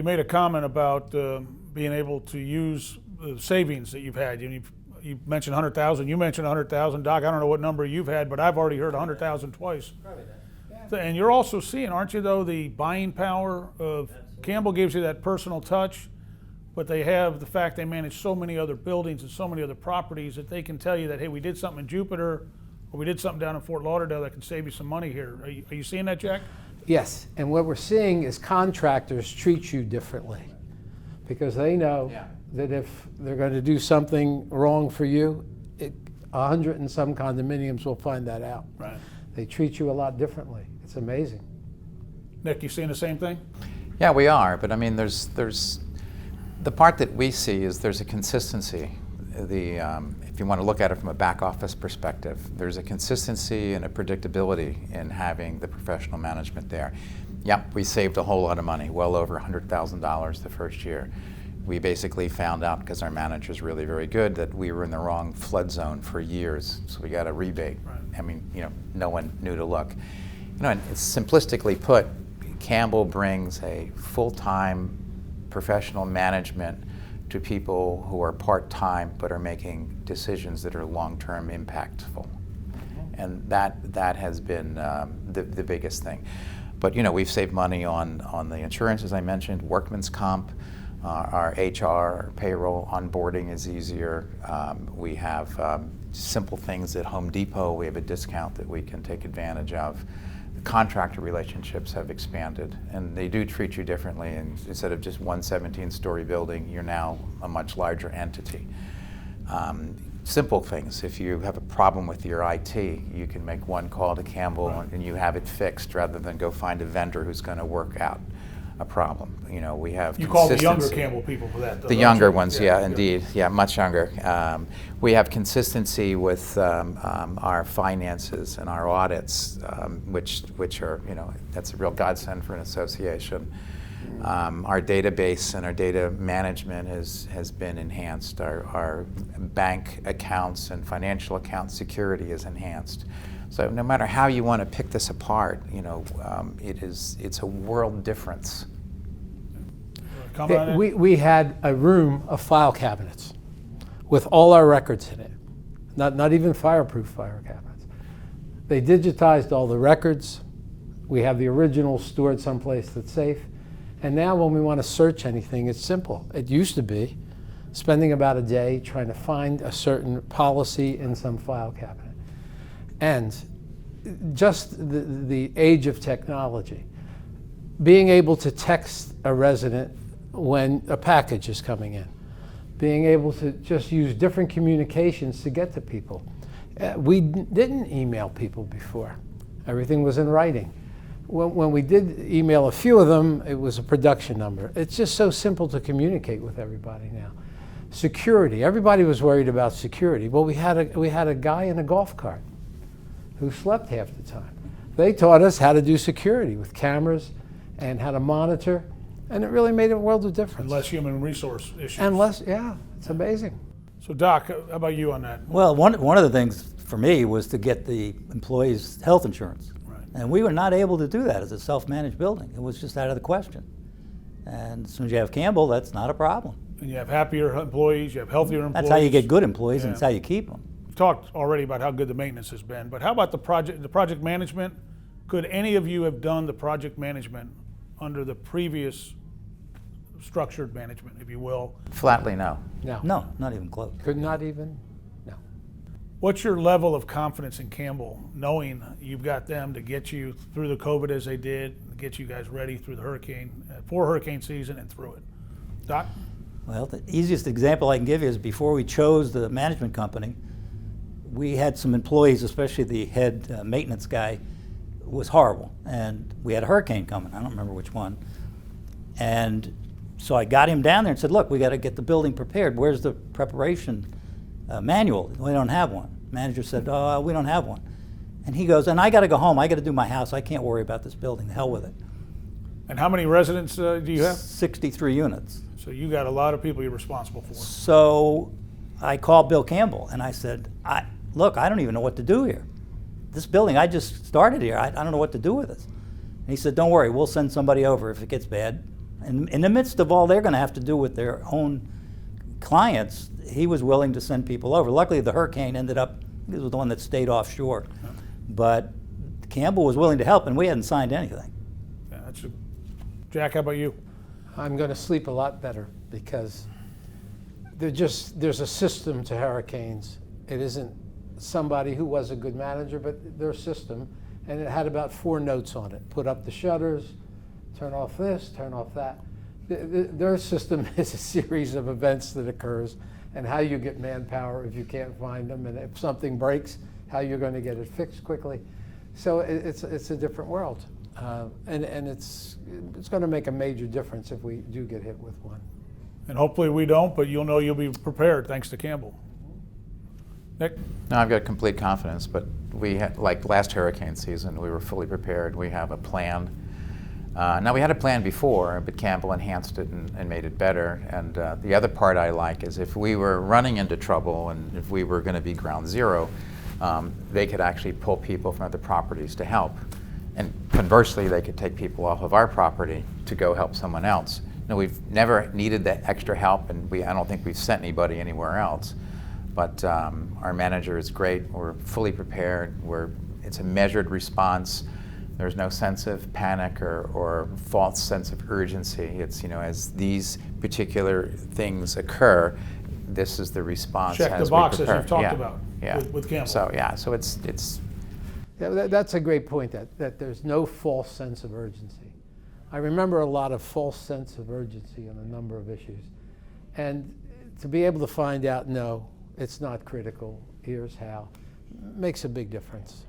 made a comment about being able to use the savings that you've had. You mentioned 100,000. You mentioned 100,000. Doc, I don't know what number you've had, but I've already heard 100,000 twice. Probably that. And you're also seeing, aren't you, though, the buying power of Campbell gives you that personal touch, but they have the fact they manage so many other buildings and so many other properties that they can tell you that, hey, we did something in Jupiter, or we did something down in Fort Lauderdale that can save you some money here. Are you seeing that, Jack? Yes, and what we're seeing is contractors treat you differently because they know that if they're going to do something wrong for you, 100 and some condominiums will find that out. Right. They treat you a lot differently. It's amazing. Nick, you seeing the same thing? Yeah, we are, but I mean, there's the part that we see is there's a consistency. If you want to look at it from a back office perspective, there's a consistency and a predictability in having the professional management there. Yep, we saved a whole lot of money, well over $100,000 the first year. We basically found out, because our manager's really very good, that we were in the wrong flood zone for years, so we got a rebate. Right. I mean, no one knew to look. And it's simplistically put, Campbell brings a full-time professional management to people who are part-time but are making decisions that are long-term impactful. And that has been the biggest thing. But we've saved money on the insurance, as I mentioned, workman's comp, our HR, our payroll onboarding is easier. We have simple things at Home Depot. We have a discount that we can take advantage of. The contractor relationships have expanded, and they do treat you differently. And instead of just one 17-story building, you're now a much larger entity. Simple things. If you have a problem with your IT, you can make one call to Campbell and you have it fixed, rather than go find a vendor who's going to work out a problem. We have You call the younger Campbell people for that, though. The younger ones, yeah, indeed. Yeah, much younger. We have consistency with our finances and our audits, which are, that's a real godsend for an association. Our database and our data management has been enhanced. Our bank accounts and financial account security is enhanced. So no matter how you want to pick this apart, it's a world difference. We had a room of file cabinets with all our records in it, not even fireproof file cabinets. They digitized all the records. We have the original stored someplace that's safe. And now when we want to search anything, it's simple. It used to be spending about a day trying to find a certain policy in some file cabinet. And just the age of technology, being able to text a resident when a package is coming in, being able to just use different communications to get to people. We didn't email people before. Everything was in writing. When we did email a few of them, it was a production number. It's just so simple to communicate with everybody now. Security, everybody was worried about security. Well, we had a guy in a golf cart who slept half the time. They taught us how to do security with cameras and how to monitor, and it really made a world of difference. And less human resource issues. And less, yeah, it's amazing. So Doc, how about you on that? Well, one of the things for me was to get the employees' health insurance. Right. And we were not able to do that as a self-managed building. It was just out of the question. And as soon as you have Campbell, that's not a problem. And you have happier employees, you have healthier employees. That's how you get good employees, Yeah. and it's how you keep them. We've talked already about how good the maintenance has been, but how about the project management? Could any of you have done the project management under the previous structured management, if you will? Flatly no. No, not even close. Could not even, no. What's your level of confidence in Campbell, knowing you've got them to get you through the COVID as they did, get you guys ready through the for hurricane season and through it? Doc? Well, the easiest example I can give you is before we chose the management company, we had some employees, especially the head maintenance guy, was horrible. And we had a hurricane coming. I don't remember which one. And so I got him down there and said, look, we got to get the building prepared. Where's the preparation manual? We don't have one. Manager said, oh, we don't have one. And he goes, and I got to go home. I got to do my house. I can't worry about this building. The hell with it. And how many residents do you have? 63 units. So you got a lot of people you're responsible for. So I called Bill Campbell and I said, look, I don't even know what to do here. This building, I just started here. I don't know what to do with this. And he said, don't worry, we'll send somebody over if it gets bad. In the midst of all they're going to have to do with their own clients, he was willing to send people over. Luckily, the hurricane ended up, he was the one that stayed offshore. But Campbell was willing to help, and we hadn't signed anything. Yeah, Jack, how about you? I'm going to sleep a lot better because there's a system to hurricanes. It isn't somebody who was a good manager, but their system, and it had about 4 notes on it. Put up the shutters, turn off this, turn off that. Their system is a series of events that occurs, and how you get manpower if you can't find them, and if something breaks, how you're going to get it fixed quickly. So it's a different world, and it's going to make a major difference if we do get hit with one. And hopefully we don't, but you'll know you'll be prepared thanks to Campbell. Nick? No, I've got complete confidence, but we had, like last hurricane season, we were fully prepared. We have a plan. Now, we had a plan before, but Campbell enhanced it and made it better. And the other part I like is if we were running into trouble and if we were going to be ground zero, they could actually pull people from other properties to help. And conversely, they could take people off of our property to go help someone else. Now, we've never needed that extra help, and I don't think we've sent anybody anywhere else. But our manager is great. We're fully prepared. It's a measured response. There's no sense of panic or false sense of urgency. It's, as these particular things occur, this is the response. Check as the boxes we prepare. you've talked Yeah. about Yeah. with Campbell. So it's Yeah, that's a great point, that there's no false sense of urgency. I remember a lot of false sense of urgency on a number of issues. And to be able to find out, no, it's not critical, here's how, makes a big difference.